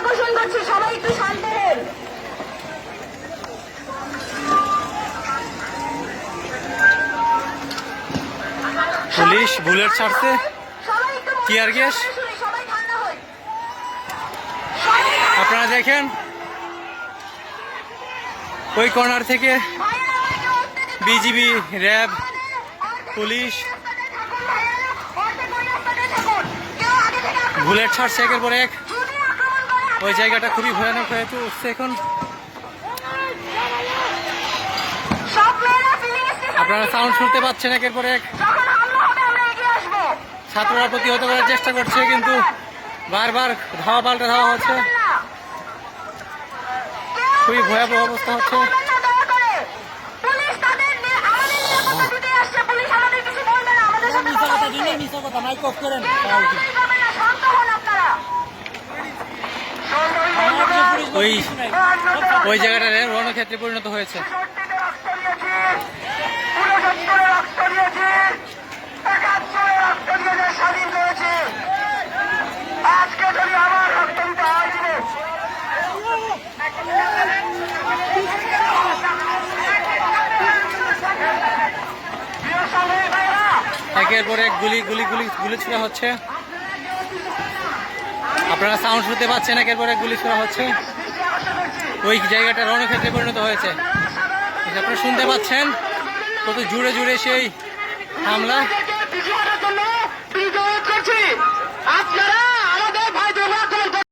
আকর্ষণ করছি, সবাই একটু শান্ত হন। পুলিশ বুলেট ছাড়ছে, টিয়ার গ্যাস। আপনারা দেখেন ওই কর্নার থেকে বিজিবি, র্যাব, পুলিশ বুলেট ছাড়ছে একের পর এক। ওই জায়গাটা খুবই ভয়ানক হয়ে উঠছে এখন। আপনারা সাউন্ড শুনতে পাচ্ছেন একের পর এক। ছাত্ররা প্রতিহত করার চেষ্টা করছে, কিন্তু বারবার ধাওয়া পাল্টা ধাওয়া হচ্ছে। খুবই ভয়াবহ অবস্থা হচ্ছে। ওই জায়গাটা রণক্ষেত্রে পরিণত হয়েছে। একের পর এক গুলি গুলি গুলি গুলি ছোড়া হচ্ছে। আপনারা সাউন্ড শুনতে পাচ্ছেন, একের পর এক গুলি ছোড়া হচ্ছে। ওই জায়গাটা রণক্ষেত্রে পরিণত হয়েছে। আপনারা শুনতে পাচ্ছেন কত জুড়ে জুড়ে সেই হামলা।